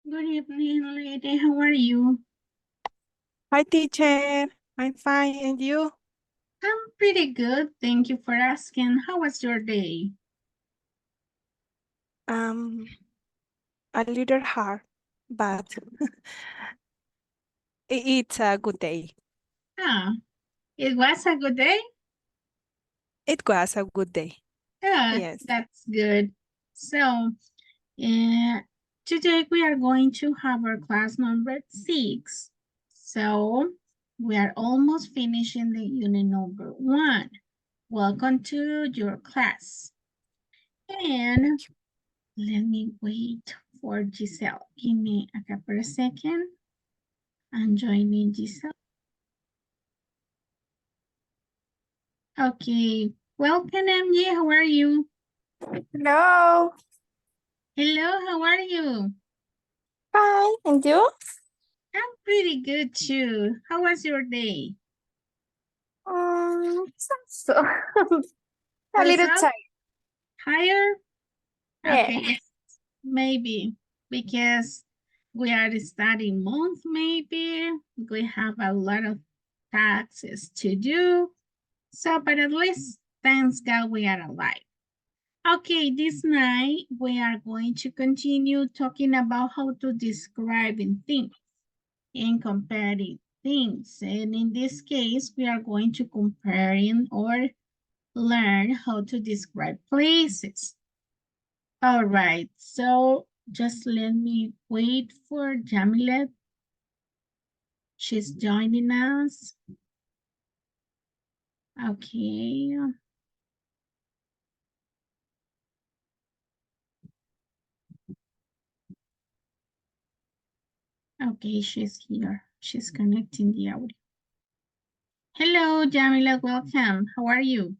Good evening, lady. How are you? Hi, teacher. I'm fine, and you? I'm pretty good. Thank you for asking. How was your day? Um, a little hard, but it's a good day. Ah, it was a good day? It was a good day. Yeah, Yes. that's good. So, uh, today we are going to have our class number 6. So, we are almost finishing the unit number 1. Welcome to your class. And Thank you. let me wait for Giselle. Give me a couple of seconds. I'm joining Giselle. Okay. Welcome, MJ. How are you? Hello. Hello, how are you? Hi. And you? I'm pretty good too. How was your day? So a So little tired. tired? Yeah. Okay, yes, maybe because we are starting month, maybe we have a lot of taxes to do. So, but at least, thanks God, we are alive. Okay, this night we are going to continue talking about how to describe things and comparing things. And in this case, we are going to comparing or learn how to describe places. All right, so just let me wait for Jamila. She's joining us. Okay. Okay, she's here. She's connecting the audio. Hello, Jamila, welcome. How are you?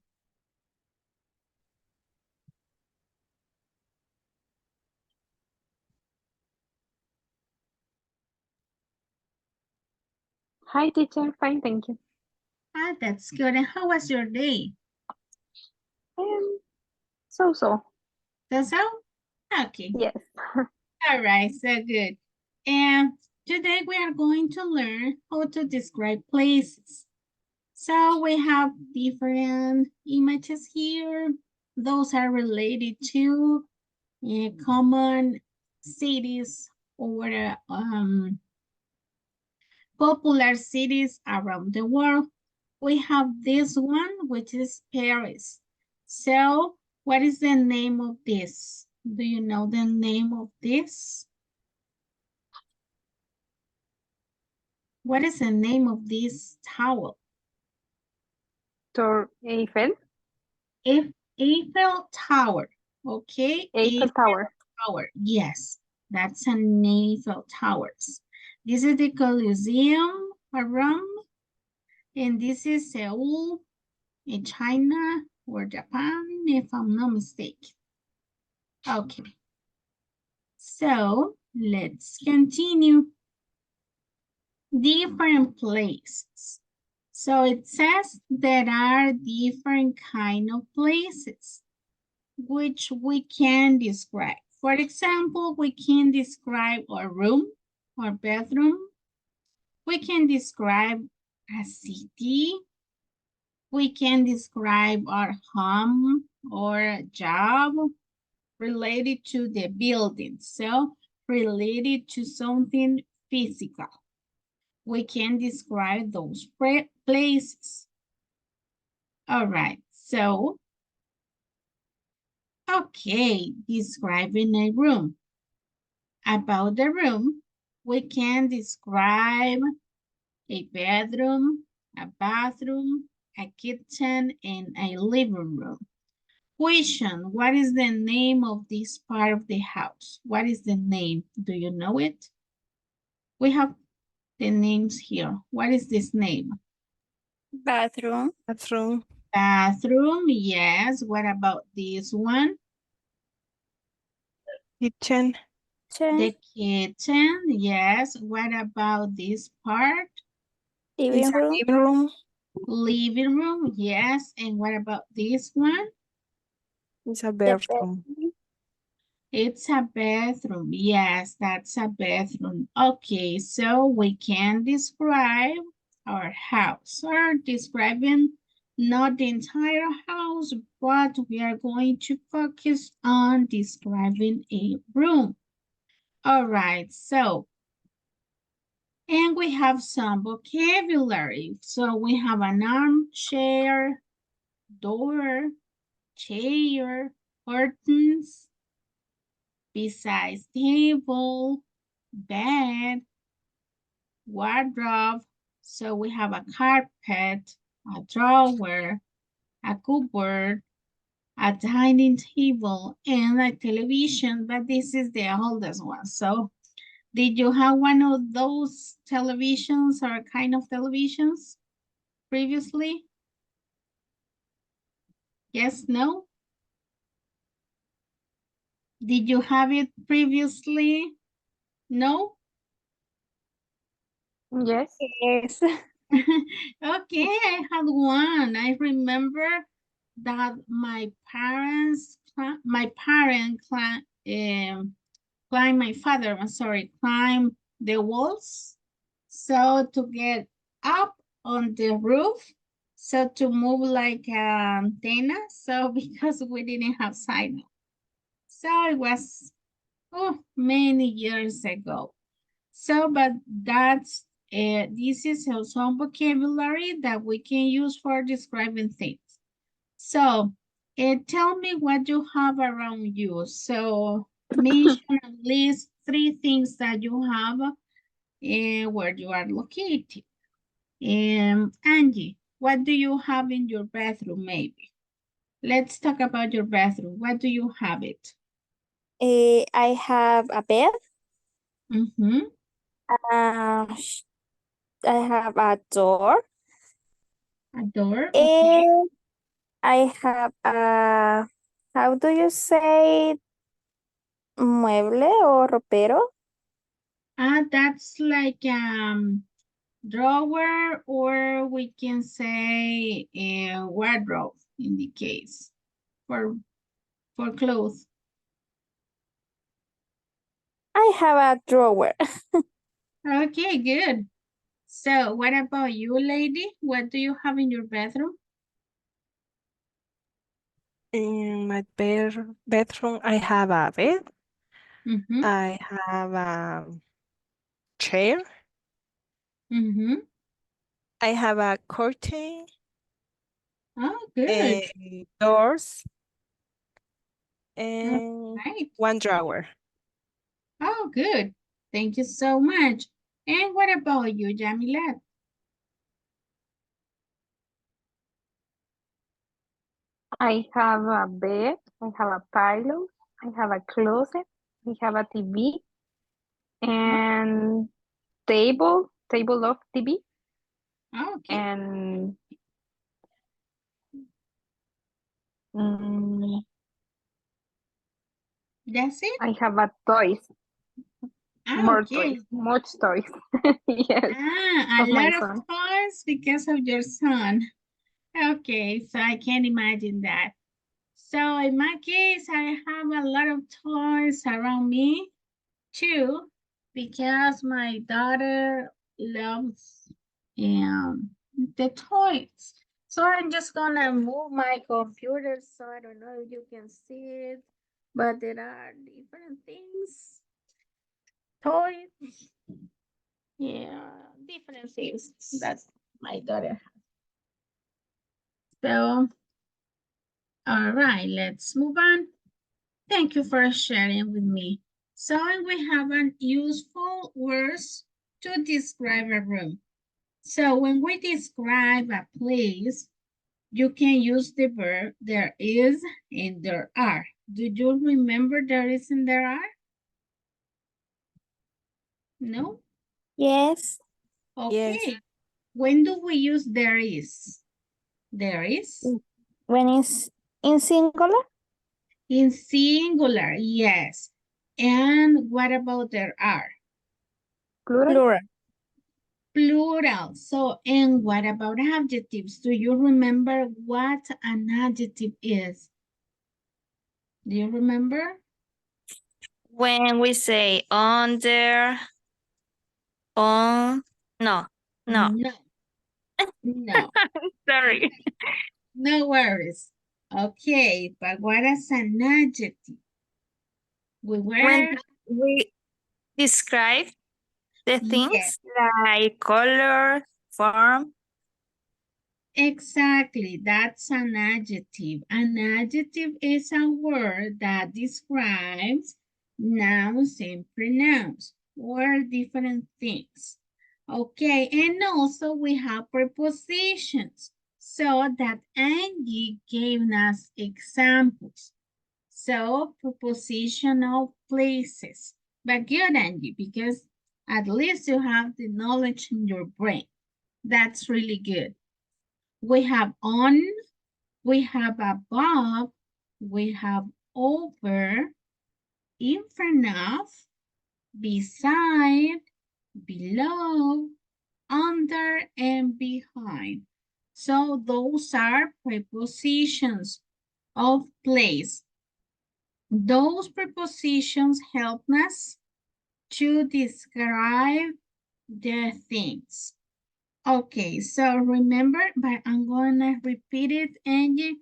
Hi, teacher. Fine, thank you. Ah, that's good. And how was your day? So. That's all? Okay. Yes. All right, so good. And today we are going to learn how to describe places. So we have different images here. Those are related to common cities or popular cities around the world. We have this one, which is Paris. So what is the name of this? Do you know the name of this? What is the name of this tower? Tour Eiffel. Eiffel Tower. Okay, Eiffel Eiffel Tower. Tower. Yes, that's an Eiffel Towers. This is the Colosseum around, and this is Seoul in China or Japan, if I'm not mistaken. Okay, so let's continue. Different places. So it says there are different kind of places which we can describe. For example, we can describe a room or bedroom. We can describe a city. We can describe our home or a job related to the building. So related to something physical. We can describe those places. All right, so, okay, describing a room. About the room, we can describe a bedroom, a bathroom, a kitchen, and a living room. Question, what is the name of this part of the house? What is the name? Do you know it? We have the names here. What is this name? Bathroom. Bathroom. Bathroom, yes. What about this one? Kitchen. The kitchen, yes. What about this part? It's Living a room. living room. Living room, yes. And what about this one? It's a The bedroom. bedroom. It's a bathroom. Yes, that's a bathroom. Okay, so we can describe our house. We're describing not the entire house, but we are going to focus on describing a room. All right, so, and we have some vocabulary. So we have an armchair, door, chair, curtains, besides table, bed, wardrobe. So we have a carpet, a drawer, a cupboard, a dining table, and a television, but this is the oldest one. So did you have one of those televisions or kind of televisions previously? Yes, no? Did you have it previously? No? Yes. Yes. Okay, I had one. I remember that my father, I'm sorry, climbed the walls. So to get up on the roof, so to move like an antenna. So because we didn't have signal. So it was many years ago. So, but this is some vocabulary that we can use for describing things. So, tell me what you have around you. So, mention at least 3 things that you have where you are located. Angie, what do you have in your bathroom, maybe? Let's talk about your bathroom. What do you have it? I have a bed. Mm-hmm. sh- I have a door. A door, okay. And I have a, how do you say, mueble or ropero? That's like drawer, or we can say a wardrobe in the case for clothes. I have a drawer. Okay, good. So what about you, lady? What do you have in your bathroom? In my bedroom, I have a bed. Mm-hmm. I have a chair. Mm-hmm. I have a curtain Oh, good. and doors All and right. one drawer. Oh, good. Thank you so much. And what about you, Jamila? I have a bed. I have a pillow. I have a closet. I have a TV Oh, and table of TV. okay. And mm, That's it? I have a toys, more toys, Okay. much toys. Yes, A of my lot of son. toys because of your son. Okay, so I can imagine that. So in my case, I have a lot of toys around me too, because my daughter loves the toys. So I'm just gonna move my computer so I don't know if you can see it, but there are different things, toys, yeah, different things that my daughter has. So, all right, let's move on. Thank you for sharing with me. So we have an useful words to describe a room. So when we describe a place, you can use the verb there is and there are. Do you remember there is and there are? No? Yes. Yes. Okay. When do we use there is? There is? When it's in singular, In singular, yes. And what about there are? Plural. plural. Plural. So, and what about adjectives? Do you remember what an adjective is? Do you remember? When we say under, on, no, no, No, no, sorry. no worries. Okay, but what is an adjective? We When were, we describe the yes, things like color, form. exactly. That's an adjective. An adjective is a word that describes nouns and pronouns or different things. Okay, and also we have prepositions. So that Angie gave us examples. So prepositional places. But good, Angie, because at least you have the knowledge in your brain. That's really good. We have on, we have above, we have over, in front of, beside, below, under, and behind. So those are prepositions of place. Those prepositions help us to describe the things. Okay, so remember, but I'm gonna repeat it, Angie.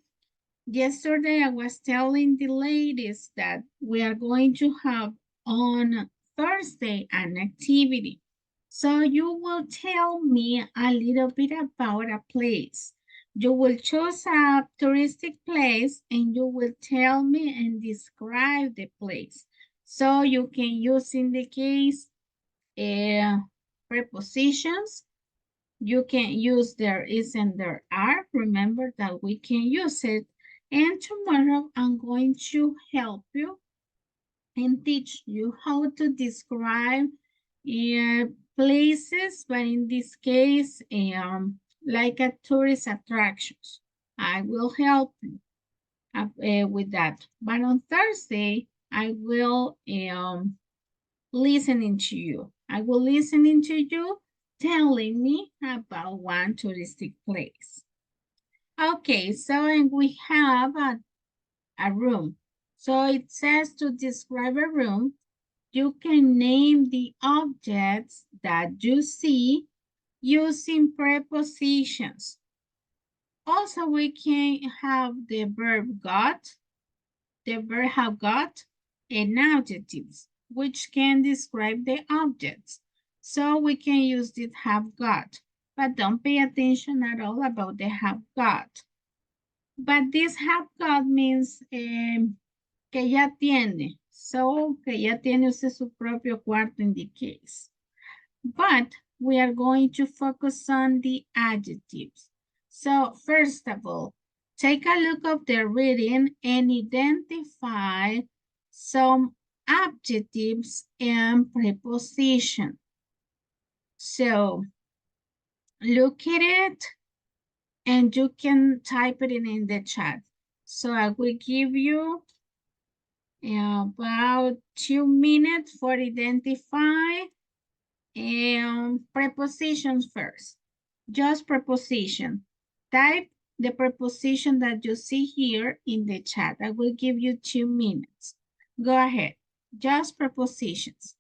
Yesterday, I was telling the ladies that we are going to have on Thursday an activity. So you will tell me a little bit about a place. You will choose a touristic place and you will tell me and describe the place. So you can use in the case prepositions. You can use there is and there are. Remember that we can use it. And tomorrow I'm going to help you and teach you how to describe places, but in this case, like a tourist attractions. I will help you with that. But on Thursday, I will listening to you. I will listening to you telling me about one touristic place. Okay, so and we have a room. So it says to describe a room, you can name the objects that you see using prepositions. Also, we can have the verb got, the verb have got, and adjectives, which can describe the objects. So we can use this have got, but don't pay attention at all about the have got. But this have got means que ya tiene. So, que ya tiene usted su propio cuarto in the case. But we are going to focus on the adjectives. So first of all, take a look of the reading and identify some adjectives and preposition. So look at it and you can type it in the chat. So I will give you about 2 minutes for identify prepositions first. Just preposition. Type the preposition that you see here in the chat. I will give you 2 minutes. Go ahead. Just prepositions.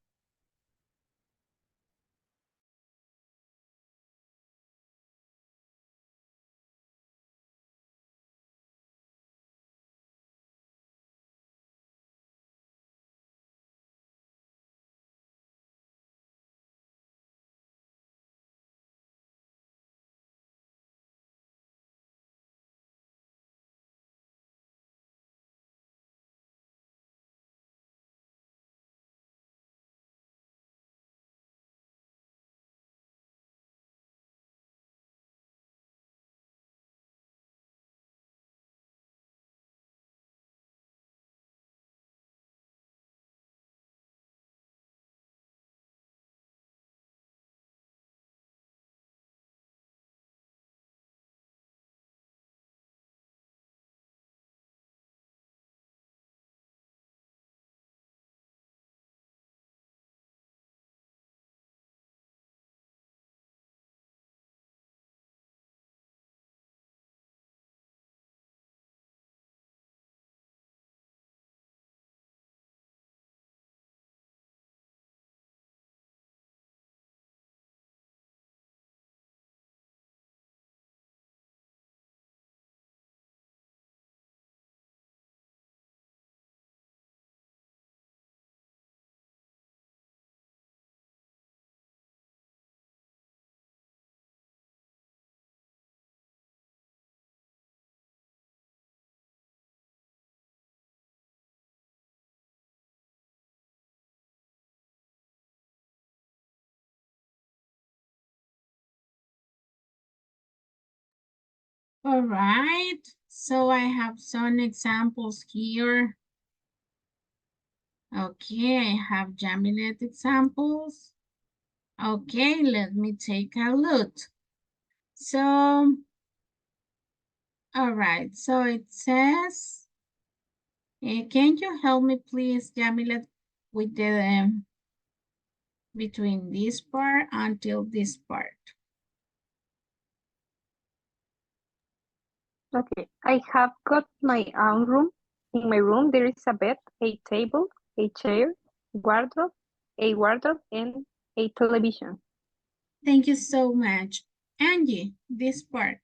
All right, so I have some examples here. Okay, I have Jamilet examples. Okay, let me take a look. So, all right, so it says, can you help me please, Jamilet, with the between this part until this part? Okay, I have got my own room. In my room, there is a bed, a table, a chair, a wardrobe, and a television. Thank you so much. Angie, this part.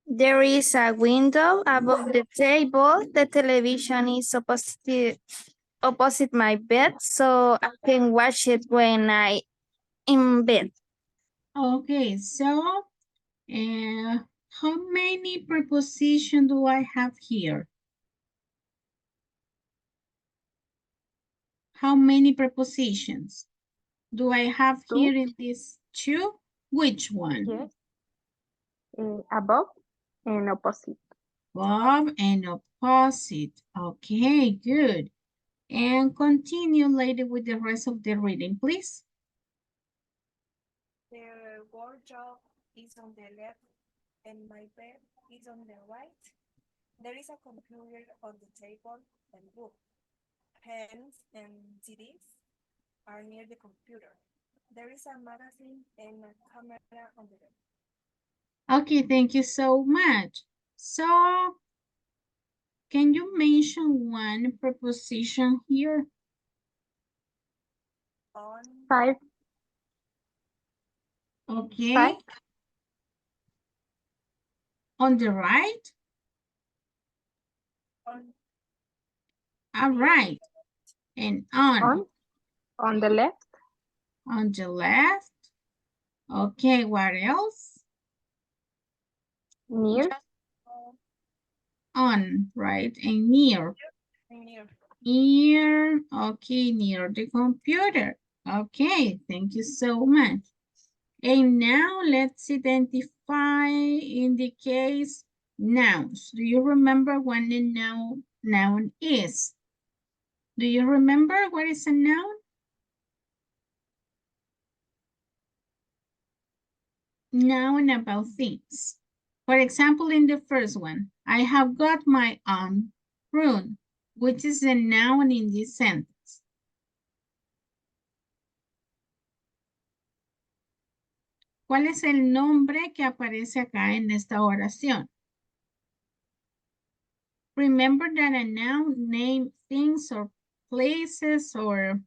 There is a window above the table. The television is opposite my bed, so I can watch it when I in bed. Okay, so how many prepositions do I have here? How many prepositions do I have Two, here in this two? Which one? yes, above and opposite. Above and opposite. Okay, good. And continue later with the rest of the reading, please. The wardrobe is on the left and my bed is on the right. There is a computer on the table and book. Pens and CDs are near the computer. There is a magazine and a camera on the bed. Okay, thank you so much. So, can you mention one preposition here? On, Five, Okay. five, On the right? on, All right. And on on the left, the left. Okay, what else? near, On, right? And near. near. Near, okay, near the computer. Okay, thank you so much. And now let's identify in the case nouns. Do you remember what a noun is? Do you remember what is a noun? Noun about things. For example, in the first one, I have got my own room, which is a noun in this sentence. ¿Cuál es el nombre que aparece acá en esta oración? Remember that a noun name things or places or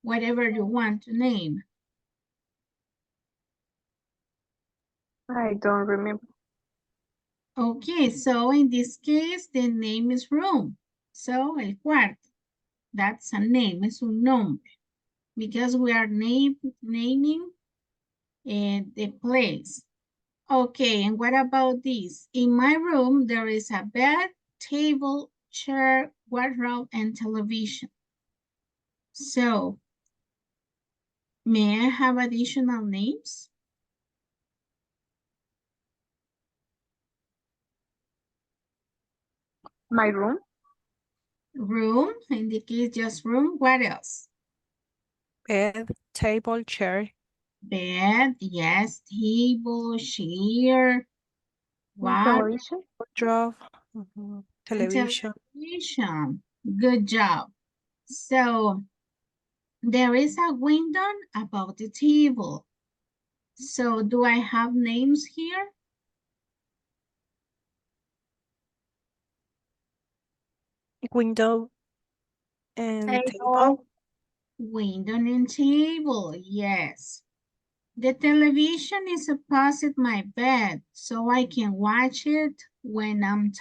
whatever you want to name. I don't remember. Okay, so in this case, the name is room. So, el cuarto. That's a name, es un nombre. Because we are naming the place. Okay, and what about this? In my room, there is a bed, table, chair, wardrobe, and television. So, may I have additional names? My room, Room, indicates just room. What else? Bed, table, chair. Bed, yes, table, chair, what? television, Wardrobe, And television. television. Good job. So, there is a window above the table. So, do I have names here? Window and table. Table. Window and table, yes. The television is opposite my bed, so I can watch it when I'm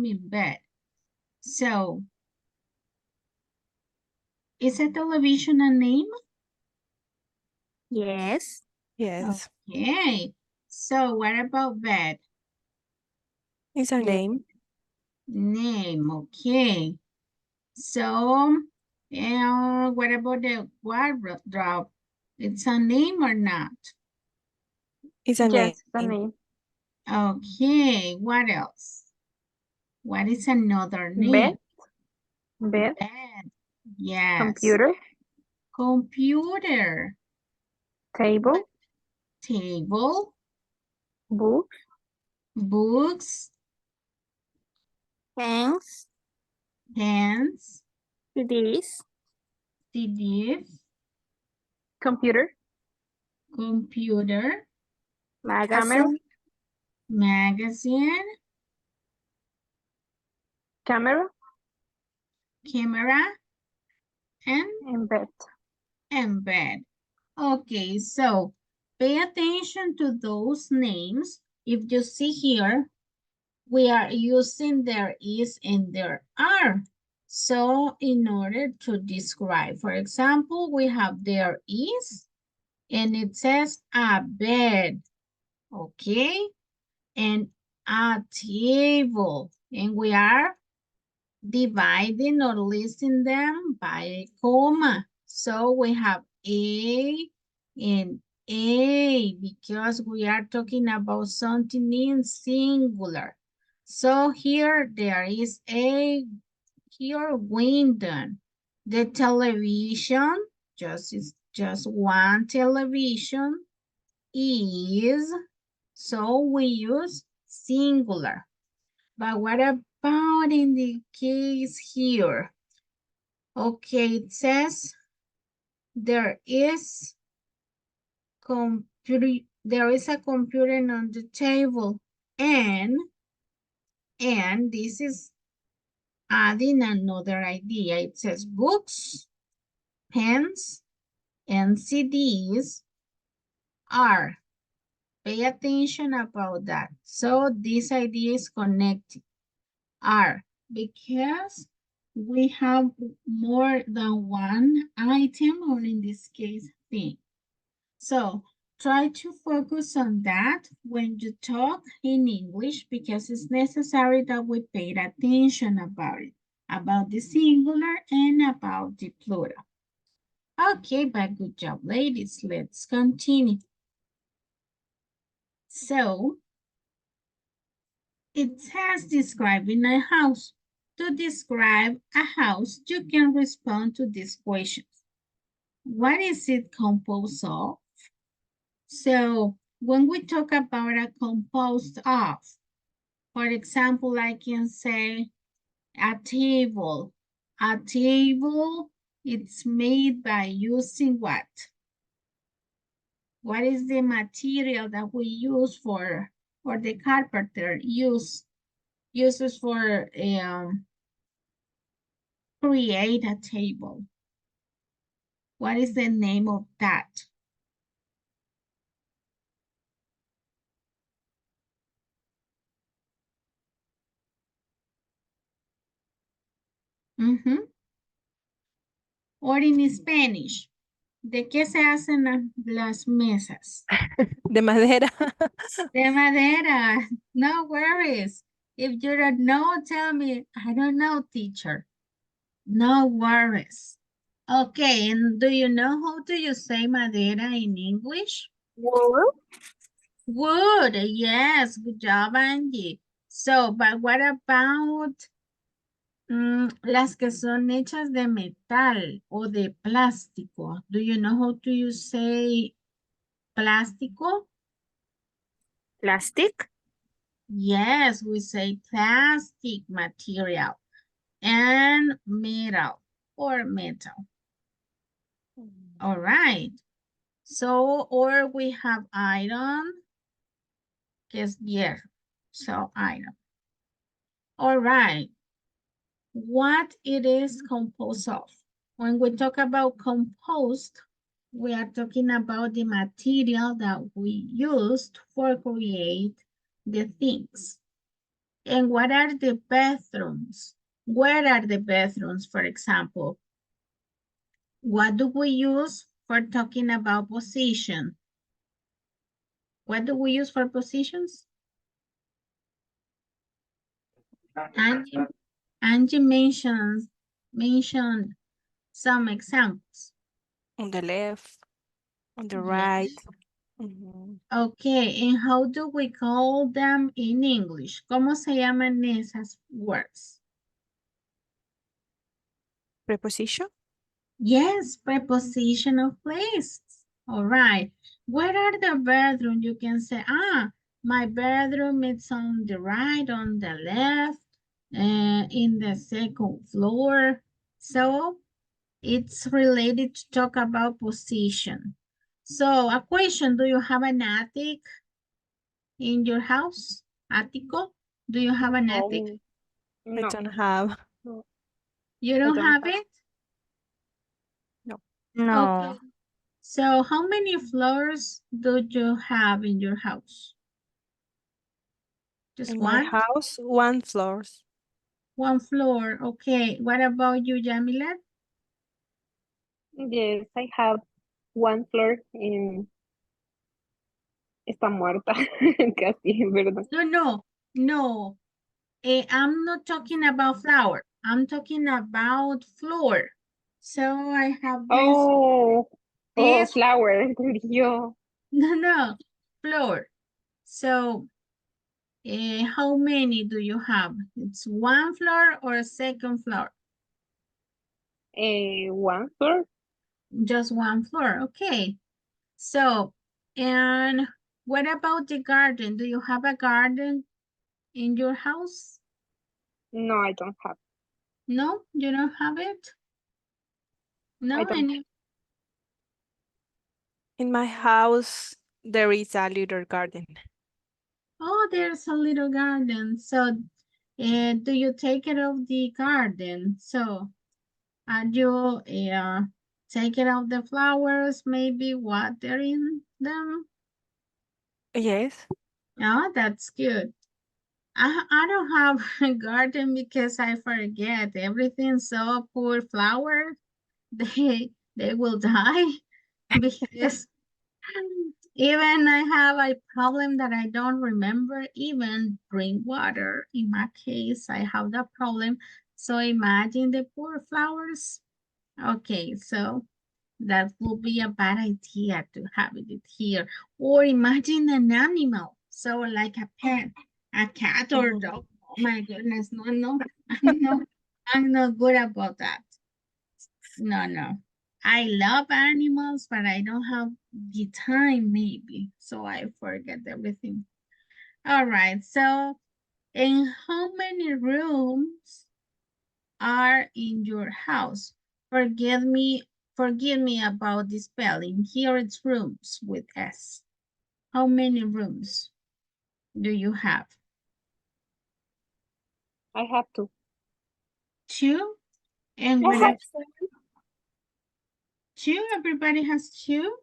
in bed. So, is a television a name? Yes. Yes. Okay. So, what about bed? It's a name. Name, okay. So, what about the wardrobe? It's a name or not? It's a Yes, the name. name. Okay, what else? What is another name? Bed, bed, Bed. Yes. computer, Computer. table, Table. book, Books. Pens, Pens. CDs, CDs. computer, Computer. camera, magazine, Magazine. camera, Camera. And and bed. bed. Okay, so pay attention to those names. If you see here, we are using there is and there are. So in order to describe, for example, we have there is, and it says a bed, okay? And a table, and we are dividing or listing them by a comma. So we have a and a because we are talking about something in singular. So here there is a here window. The television, just one television is, so we use singular. But what about in the case here? Okay, it says there is there is a computer on the table and this is adding another idea. It says books, pens, and CDs are. Pay attention about that. So this idea is connected. Are because we have more than one item, or in this case, thing. So try to focus on that when you talk in English because it's necessary that we pay attention about it, about the singular and about the plural. Okay, but good job, ladies. Let's continue. So it says describing a house. To describe a house, you can respond to these questions. What is it composed of? So when we talk about a composed of, for example, I can say a table. A table, it's made by using what? What is the material that we use for, or the carpenter uses for create a table? What is the name of that? Or in Spanish, ¿de qué se hacen las mesas? De madera. De madera. No worries. If you don't know, tell me. I don't know, teacher. No worries. Okay, and do you know how do you say madera in English? wood, Wood, yes, good job, Angie. So, but what about las que son hechas de metal o de plástico? Do you know how do you say plástico? plastic, Yes, we say plastic material and metal or metal. All right. So, or we have iron, que es hierro. So, iron. All right. What it is composed of? When we talk about composed, we are talking about the material that we used for create the things. And what are the bathrooms? Where are the bathrooms, for example? What do we use for talking about position? What do we use for positions? Angie mentioned some examples. On the left, on the Yes. right. Mhm. Okay, and how do we call them in English? ¿Cómo se llaman esas words? Preposition? Yes, preposition of places. All right. Where are the bedroom? You can say, my bedroom is on the right, on the left, in the second floor. So it's related to talk about position. So a question, do you have an attic in your house? Attico? Do you have an attic? No, I no, don't have. no, You I don't don't have have. it? No. Okay. No. So how many floors do you have in your house? Just In my one? house, one floors. One floor. Okay. What about you, Jamila? Yes, I have one floor in está muerta, casi, ¿verdad? No, no, no. I'm not talking about flower. I'm talking about floor. So I have Oh, oh, this, flower, yo, no, no, floor. So how many do you have? It's one floor or a second floor? one floor. Just one floor. Okay. So, and what about the garden? Do you have a garden in your house? No, I don't have. No, you don't have it? I No, don't have. any? In my house, there is a little garden. Oh, there's a little garden. So, do you take care of the garden? So, are you take care of the flowers, maybe watering them? Yes. Oh, that's good. I don't have a garden because I forget everything. So poor flowers, they will die because even I have a problem that I don't remember even drink water. In my case, I have that problem. So imagine the poor flowers. Okay, so that would be a bad idea to have it here. Or imagine an animal. So like a pet, a cat or Mhm. dog. Oh my goodness, no, no, I'm not good about that. No, no. I love animals, but I don't have the time maybe. So I forget everything. All right, so in how many rooms are in your house? Forgive me about the spelling. Here it's rooms with S. How many rooms do you have? I have to. Two? And I with have a two, everybody has two?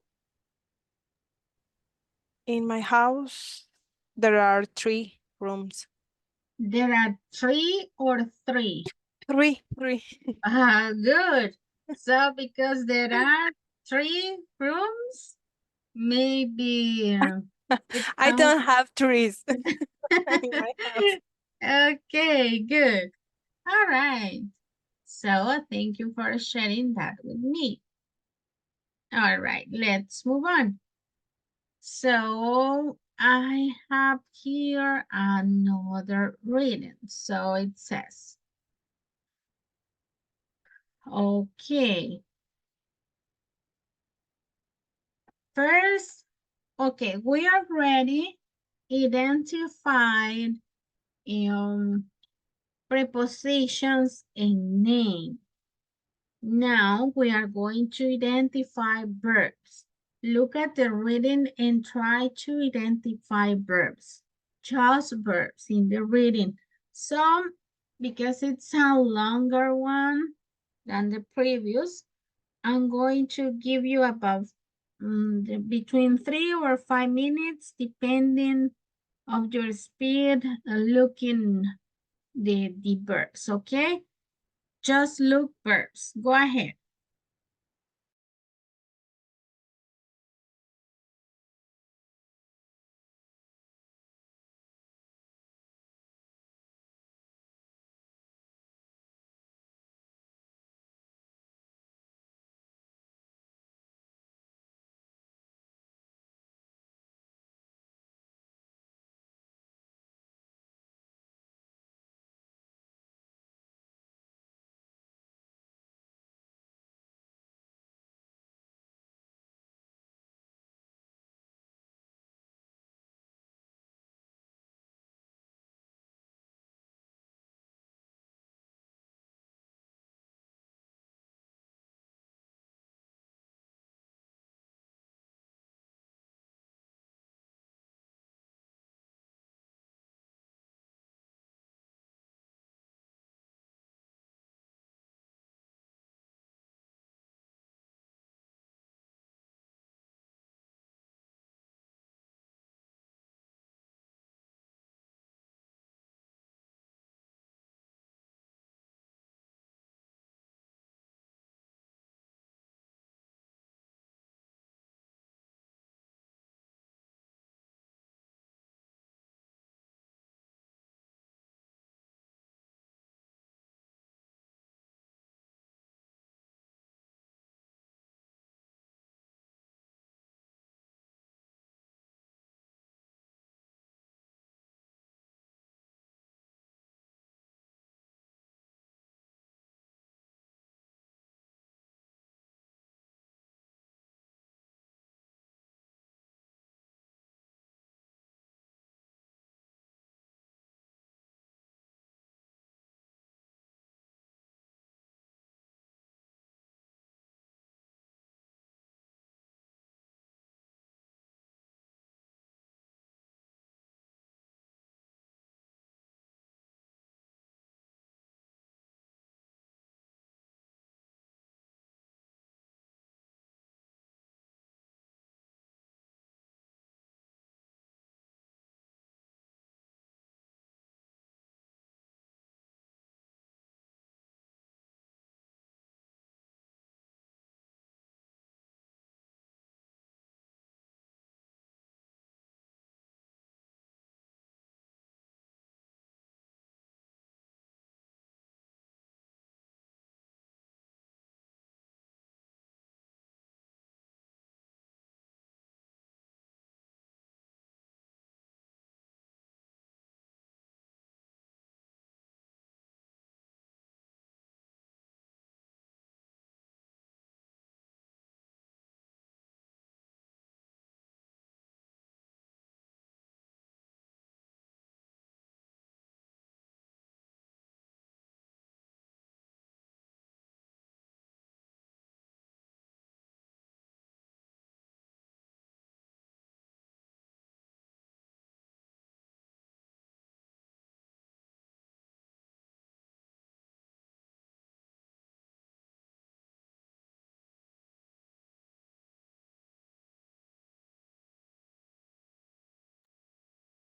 In my house, there are 3 rooms. There are three or three? Three. Good. So because there are three rooms, maybe it I counts. don't have trees in my house. Okay, good. All right. So thank you for sharing that with me. All right, let's move on. So I have here another reading. So it says, okay, first, okay, we already identified prepositions and name. Now we are going to identify verbs. Look at the reading and try to identify verbs. Just verbs in the reading. Some, because it's a longer one than the previous, I'm going to give you about between 3 or 5 minutes, depending of your speed, looking the verbs, okay? Just look verbs. Go ahead.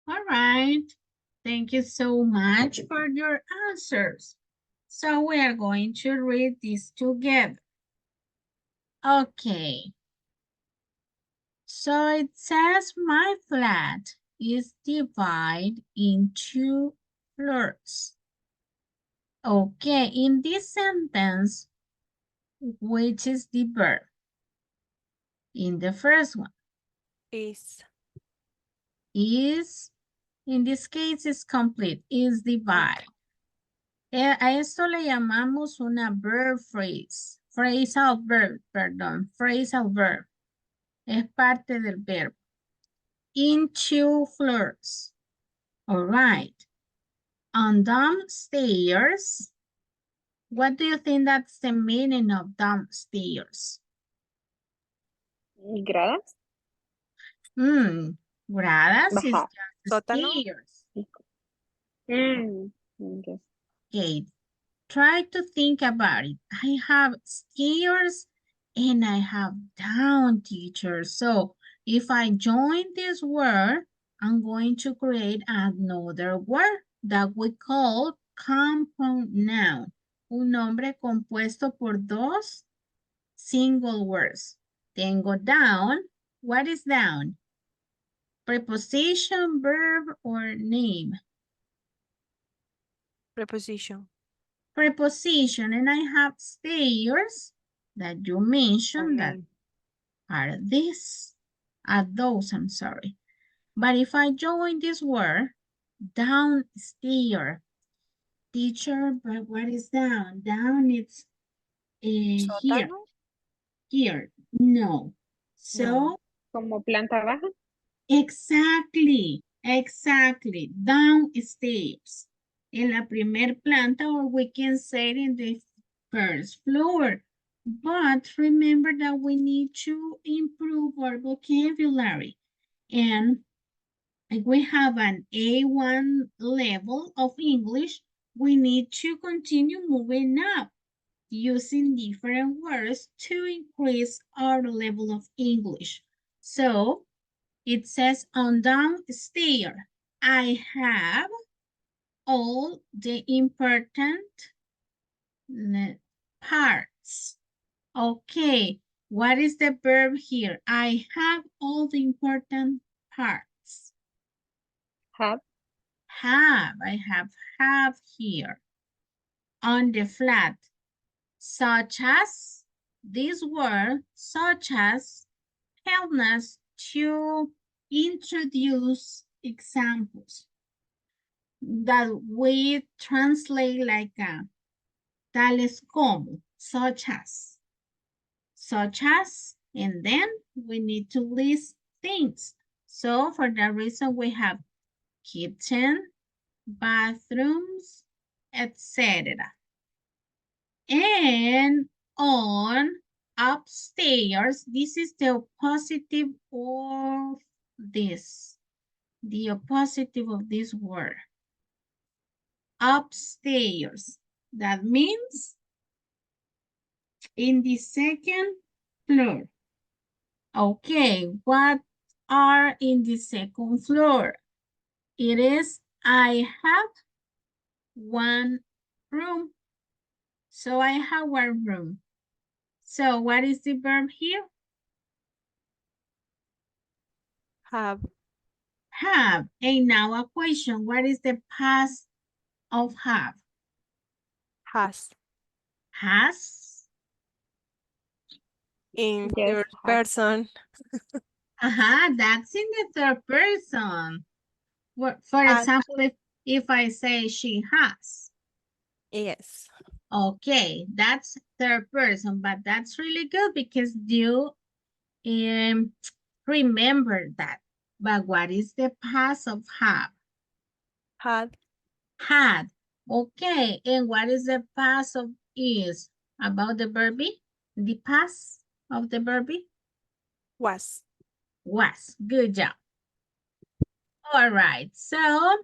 All right. Thank you so much for your answers. So we are going to read this together. Okay. So it says my flat is divided into floors. Okay, in this sentence, which is the verb? In the first one, Is is, in this case, is complete, is divide. A esto le llamamos una verb phrase. Phrasal verb, perdón, phrasal verb. Es parte del verbo. Into floors. All right. On downstairs. What do you think that's the meaning of downstairs? Gradas. Gradas is Bajar. just sótano. stairs. Yes. Okay, try to think about it. I have stairs and I have down, teacher. So if I join this word, I'm going to create another word that we call compound noun. Un nombre compuesto por dos single words. Tengo down. What is down? Preposition, verb, or name? Preposition. Preposition, and I have stairs that you mentioned that Name. are this, are those, I'm sorry. But if I join this word, downstairs, teacher, but what is down? Down, it's here, Sótano. here, no. So, No. Como planta baja. exactly, exactly, downstairs. En la primer planta, or we can say it in the first floor. But remember that we need to improve our vocabulary. And if we have an A1 level of English, we need to continue moving up using different words to increase our level of English. So it says on downstairs, I have all the important parts. Okay, what is the verb here? I have all the important parts. Have. Have, I have here. On the flat, such as, this word, such as, help us to introduce examples that we translate like tales como, such as, and then we need to list things. So for that reason, we have kitchen, bathrooms, etc. And on upstairs, this is the opposite of this. The opposite of this word. Upstairs. That means in the second floor. Okay, what are in the second floor? It is, I have one room. So I have one room. So what is the verb here? Have. Have. And now a question. What is the past of have? Has. Has? In Yes. third Have. person. That's in the third person. For Has. example, if I say she has. Yes. Okay, that's third person, but that's really good because you remember that. But what is the past of have? Had. Had. Okay, and what is the past of is? About the verb be? The past of the verb be? Was. Was. Good job. All right, so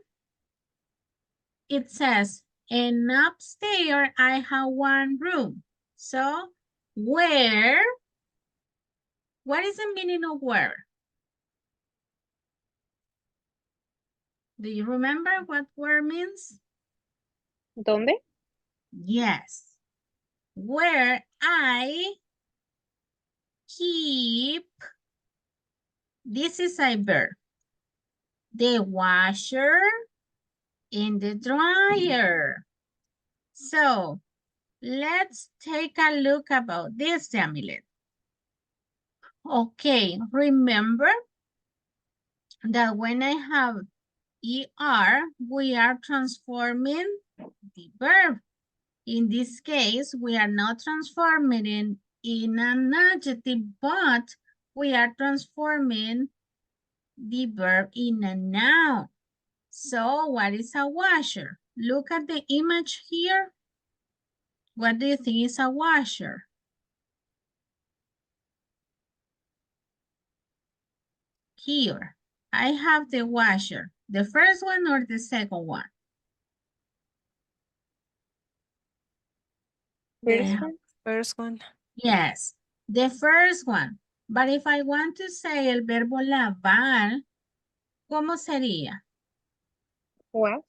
it says, and upstairs I have one room. So where, what is the meaning of where? Do you remember what where means? ¿Dónde? Yes. Where I keep, this is a verb. The washer in the dryer. So let's take a look about this, Jamilet. Okay, remember that when I have ER, we are transforming the verb. In this case, we are not transforming in an adjective, but we are transforming the verb in a noun. So what is a washer? Look at the image here. What do you think is a washer? Here, I have the washer. The first one or the second one? First The, one? First one. yes, the first one. But if I want to say el verbo lavar, ¿cómo sería? What?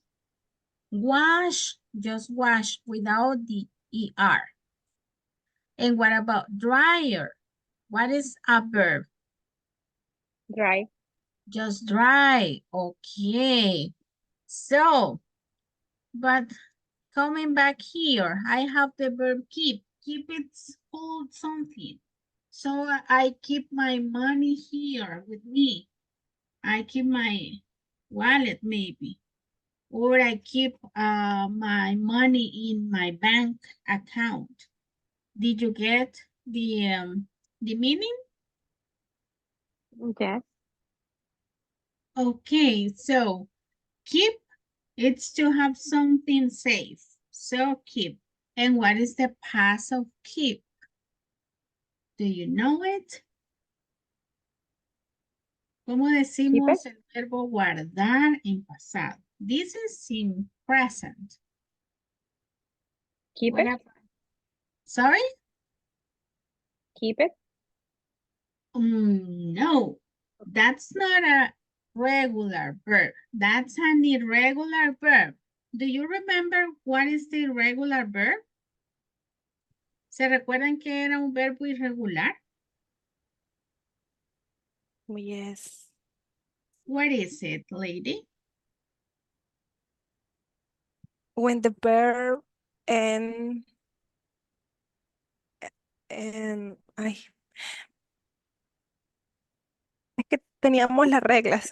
Wash, just wash without the ER. And what about dryer? What is a verb? Dry. Just dry. Okay. So, but coming back here, I have the verb keep. Keep it's called something. So I keep my money here with me. I keep my wallet maybe. Or I keep my money in my bank account. Did you get the meaning? Yes. Okay, so keep, it's to have something safe. So keep. And what is the past of keep? Do you know it? ¿Cómo Keep it. decimos el verbo guardar en pasado? This is in present. Keep What it. about, sorry? Keep it. No, that's not a regular verb. That's an irregular verb. Do you remember what is the irregular verb? ¿Se recuerdan que era un verbo irregular? Yes. What is it, lady? When the verb and ay, es que teníamos las reglas.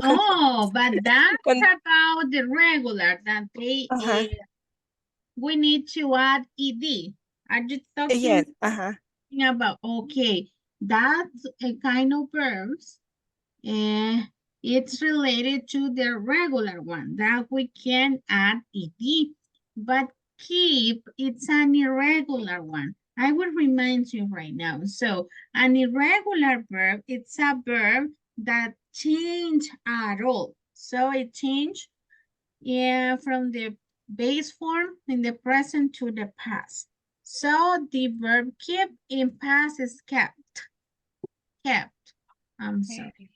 Oh, but that's Cuando- about the regular that they, Ajá. we need to add ed. Are you talking Yes. Ajá. about, okay, that's a kind of verbs. It's related to the regular one that we can add ed, but keep, it's an irregular one. I will remind you right now. So an irregular verb, it's a verb that change at all. So it changed, yeah, from the base form in the present to the past. So the verb keep in past is kept. Kept. I'm sorry.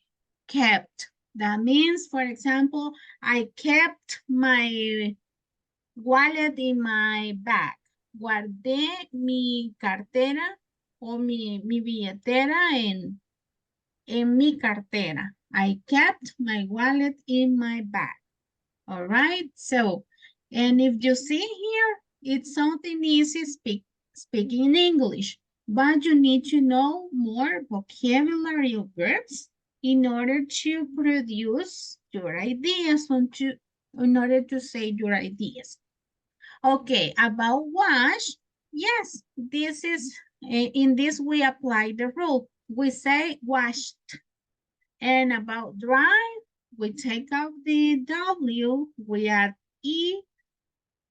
Kept. That means, for example, I kept my wallet in my bag. Guardé mi cartera o mi billetera en mi cartera. I kept my wallet in my bag. All right. So, and if you see here, it's something easy speaking in English, but you need to know more vocabulary of verbs in order to produce your ideas, in order to say your ideas. Okay, about wash, yes, this is, in this we apply the rule. We say washed. And about dry, we take out the W, we add E,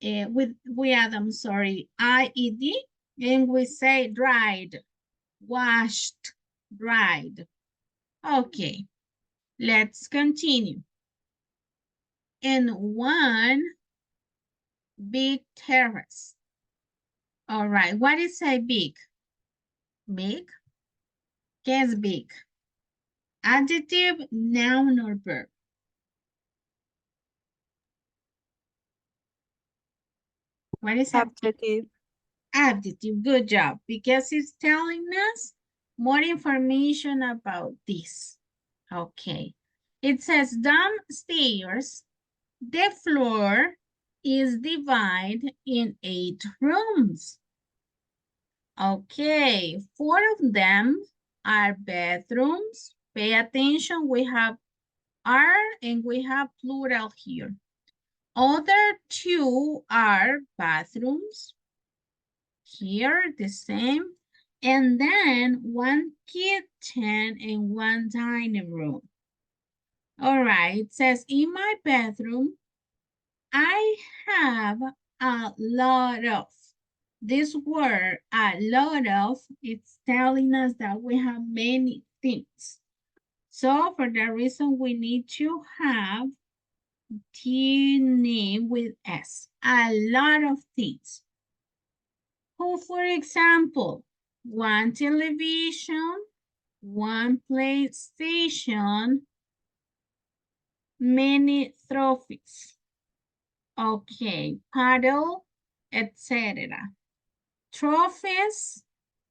we add, I'm sorry, IED, and we say dried, washed, dried. Okay, let's continue. And one big terrace. All right, what is a big? Big? ¿Qué es big? Adjective, noun, or verb? What is Adjective. adjective? Good job, because it's telling us more information about this. Okay. It says downstairs, the floor is divided in 8 rooms. Okay, 4 of them are bedrooms. Pay attention, we have are and we have plural here. Other 2 are bathrooms. Here, the same. And then 1 kitchen and 1 dining room. All right, it says in my bedroom, I have a lot of. This word, a lot of, it's telling us that we have many things. So for that reason, we need to have the name with S. A lot of things. Who, for example, 1 television, 1 PlayStation, many trophies. Okay, paddle, etc. Trophies,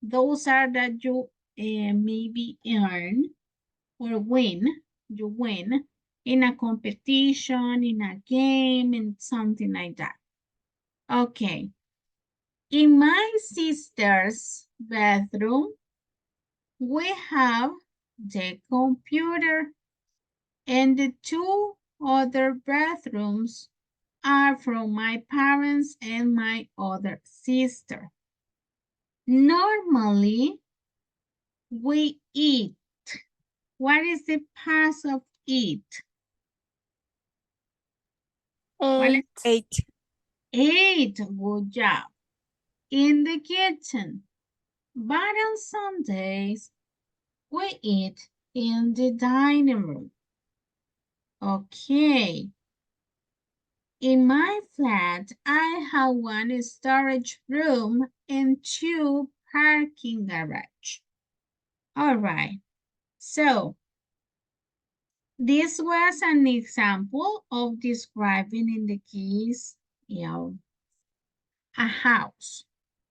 those are that you maybe earn or win, you win in a competition, in a game, and something like that. Okay. In my sister's bedroom, we have the computer, and the 2 other bedrooms are from my parents and my other sister. Normally, we eat. What is the past of eat? What is 8. 8. eat? Good job. In the kitchen. But on Sundays, we eat in the dining room. Okay. In my flat, I have 1 storage room and 2 parking garage. All right. So this was an example of describing in the case, a house.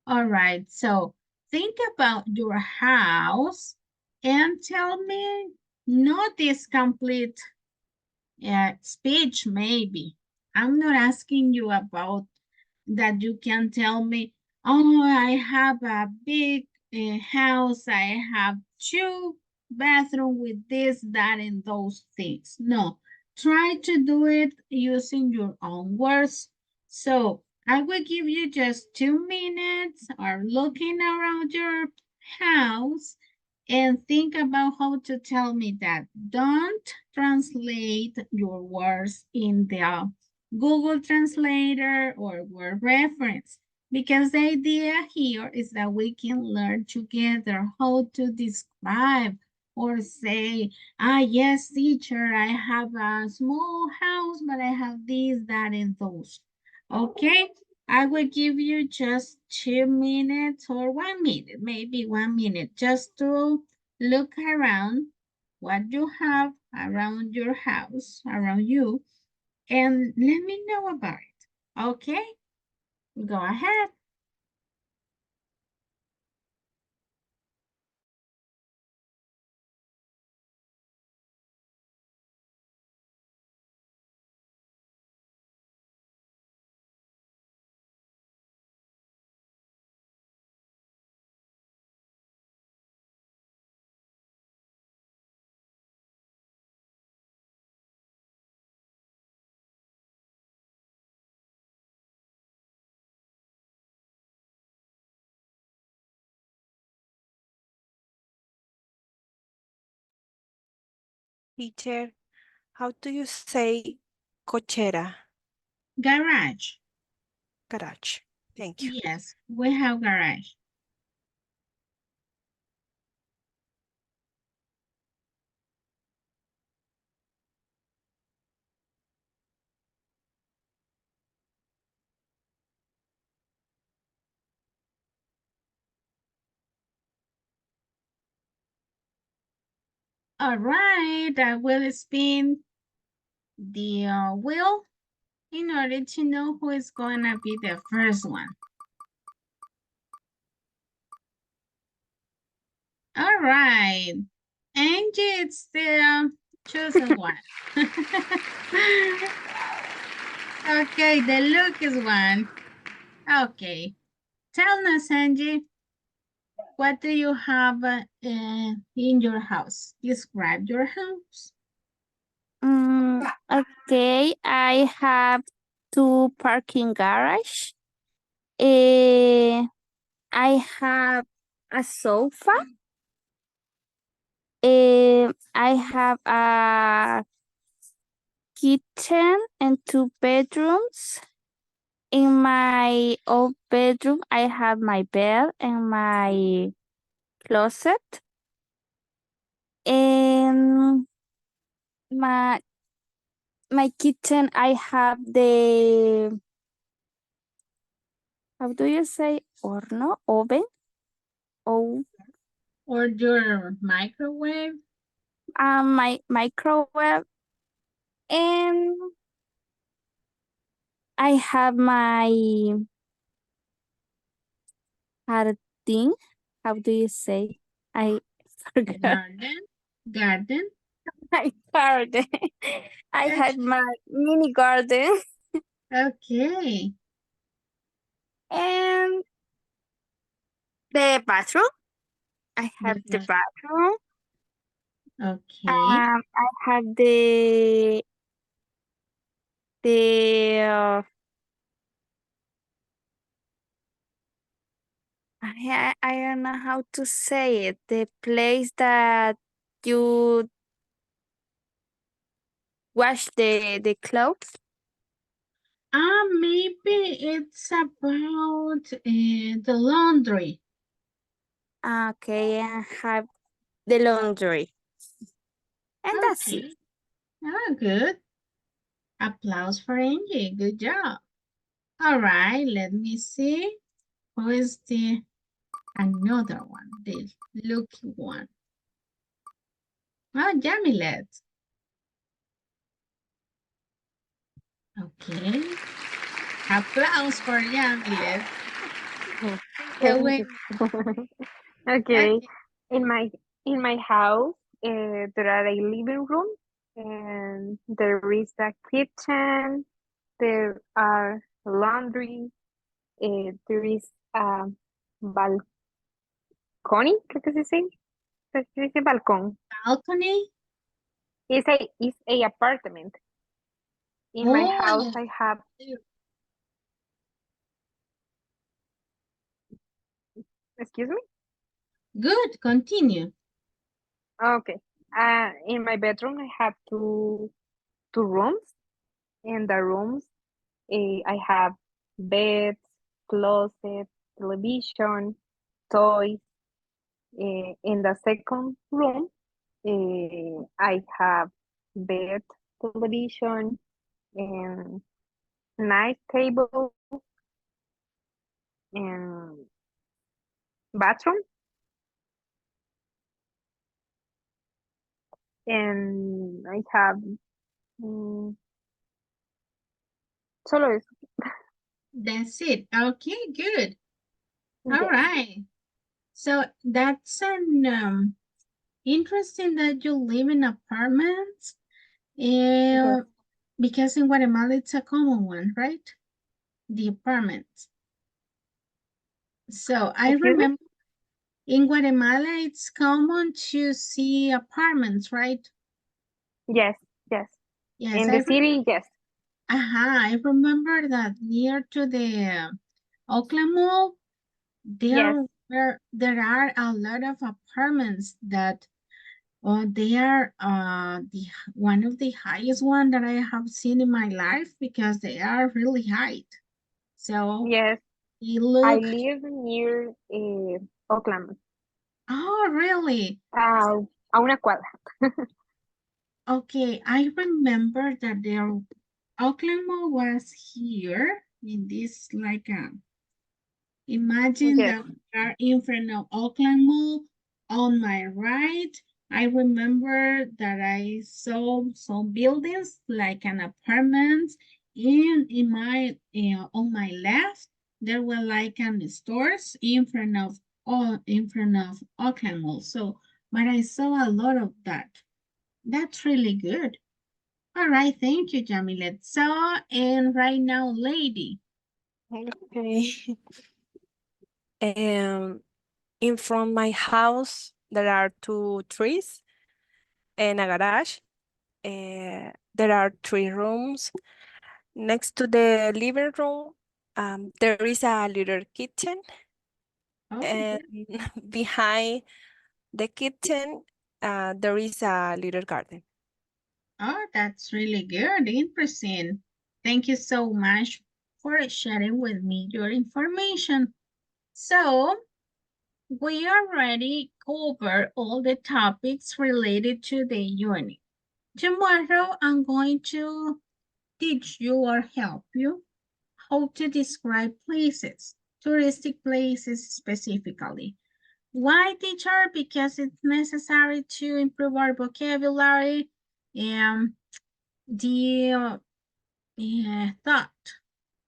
All right, so think about your house and tell me, not this complete speech maybe. I'm not asking you about that you can tell me, oh, I have a big house, I have 2 bathrooms with this, that, and those things. No, try to do it using your own words. So I will give you just 2 minutes or looking around your house and think about how to tell me that. Don't translate your words in the Google Translator or Word reference, because the idea here is that we can learn together how to describe or say, yes, teacher, I have a small house, but I have this, that, and those. Okay, I will give you just 2 minutes or 1 minute, maybe 1 minute, just to look around what you have around your house, around you, and let me know about it. Okay, go ahead. Teacher, how do you say cochera? Garage. Garage. Thank you. Yes, we have garage. All right, I will spin the wheel in order to know who is going to be the first one. All right. Angie, it's the chosen one. Okay, the Lucas one. Okay. Tell us, Angie, what do you have in your house? Describe your house. Okay, I have two parking garage. I have a sofa. I have a kitchen and two bedrooms. In my old bedroom, I have my bed and my closet. In my kitchen, I have the, how do you say, horno, oven? Oh, Or your microwave. my microwave. And I have my jardín. How do you say? I forgot Garden. my garden. I Okay. had my mini garden Okay. and the bathroom. I have the bathroom. Okay. I have the I don't know how to say it. The place that you wash the clothes. Maybe it's about the laundry. Okay, I have the laundry. And that's it. Okay. Oh, good. Applause for Angie. Good job. All right, let me see. Who is the another one? The lucky one. Oh, Jamilet. Okay. Applause for Jamilet. Thank Going. you. Okay. Okay. In my house, there are a living room and there is a kitchen. There are laundry. There is a balcony, creo que se dice balcón. Balcony. It's a apartment. In my house, Oh, I have, excuse me? good. Continue. Okay. In my bedroom, I have two rooms. In the rooms, I have beds, closet, television, toys. In the second room, I have bed, television, and night table, and bathroom, and I have mm, solo eso. That's it. Okay, good. All Yes, right. So that's an interesting that you live in apartments. yes. Because in Guatemala it's a common one, right? The apartments. So I Excuse me? remember in Guatemala it's common to see apartments, right? Yes, yes. Yes, In the city, yes, I remember that near to the Oakland Mall, yes, there are a lot of apartments that they are the one of the highest one that I have seen in my life because they are really high. So yes. they I look. live near Oakland, Oh, really? a una cuadra. Okay, I remember that there Oakland Mall was here in this like imagine Yes, that we are in front of Oakland Mall. On my right, I remember that I saw some buildings like an apartment in my on my left, there were like stores in front of Oakland Mall. So, but I saw a lot of that. That's really good. All right, thank you, Jamilet. So, and right now, lady. Okay. In front my house, there are two trees and a garage. There are three rooms. Next to the living room, there is a little kitchen, Oh, and behind the kitchen, there is a little garden. oh, that's really good. Interesting. Thank you so much for sharing with me your information. So, we already covered all the topics related to the unit. Tomorrow, I'm going to teach you or help you how to describe places, touristic places specifically. Why, teacher? Because it's necessary to improve our vocabulary and the thought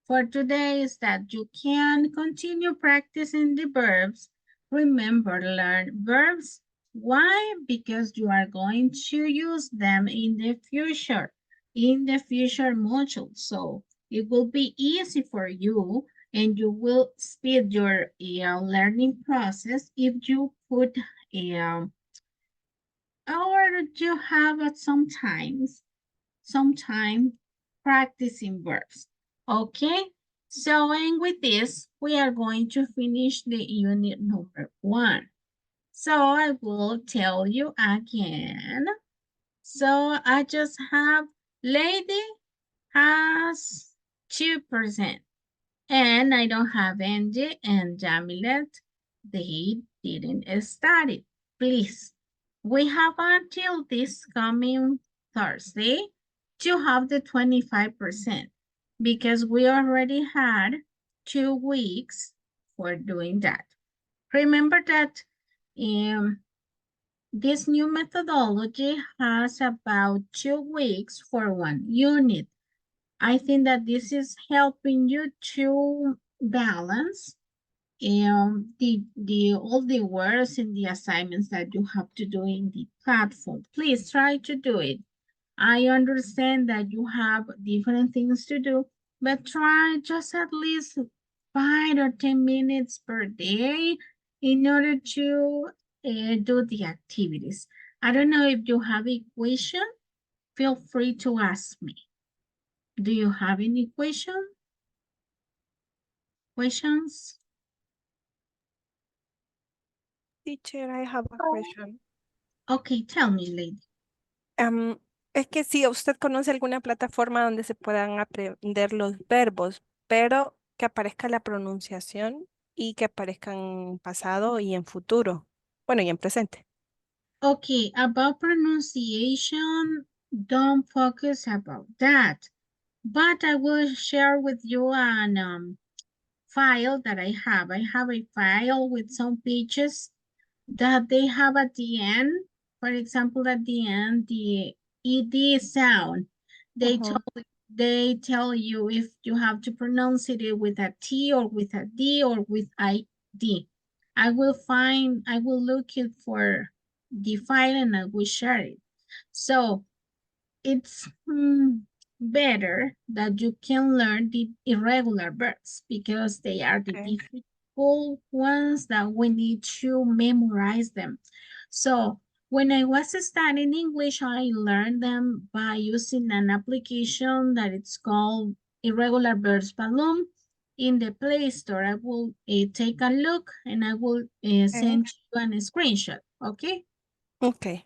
for today is that you can continue practicing the verbs. Remember, learn verbs. Why? Because you are going to use them in the future module. So it will be easy for you and you will speed your learning process if you put or you have at some time practicing verbs. Okay, so and with this, we are going to finish the unit number 1. So I will tell you again. So I just have lady has 2%. And I don't have Angie and Jamilet. They didn't study. Please, we have until this coming Thursday to have the 25% because we already had 2 weeks for doing that. Remember that this new methodology has about 2 weeks for one unit. I think that this is helping you to balance the all the words and the assignments that you have to do in the platform. Please try to do it. I understand that you have different things to do, but try just at least 5 or 10 minutes per day in order to do the activities. I don't know if you have a question. Feel free to ask me. Do you have any questions? Teacher, I have a question. Okay, tell me, lady. Es que si usted conoce alguna plataforma donde se puedan aprender los verbos, pero que aparezca la pronunciación y que aparezcan en pasado y en futuro. Bueno, y en presente. Okay, about pronunciation, don't focus about that. But I will share with you an file that I have. I have a file with some pages that they have at the end. For example, at the end, the ED sound. They tell you if you have to pronounce it with a T or with a D or with ID. I will look it for the file and I will share it. So it's better that you can learn the irregular verbs because they are the Okay. difficult ones that we need to memorize them. So when I was studying English, I learned them by using an application that it's called Irregular Verbs Balloon. In the Play Store, I will take a look and I will send you a screenshot, okay? Okay.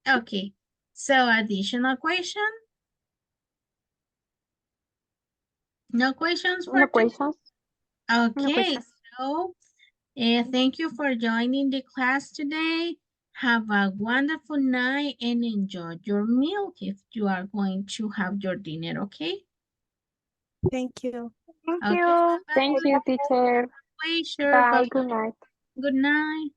Okay, so additional question? No questions for No today? questions. No Okay, questions. so thank you for joining the class today. Have a wonderful night and enjoy your meal if you are going to have your dinner, okay? Thank you. Thank Okay, you. Thank bye-bye. you, teacher. Pleasure, Bye. bye-bye. Good night. Good night.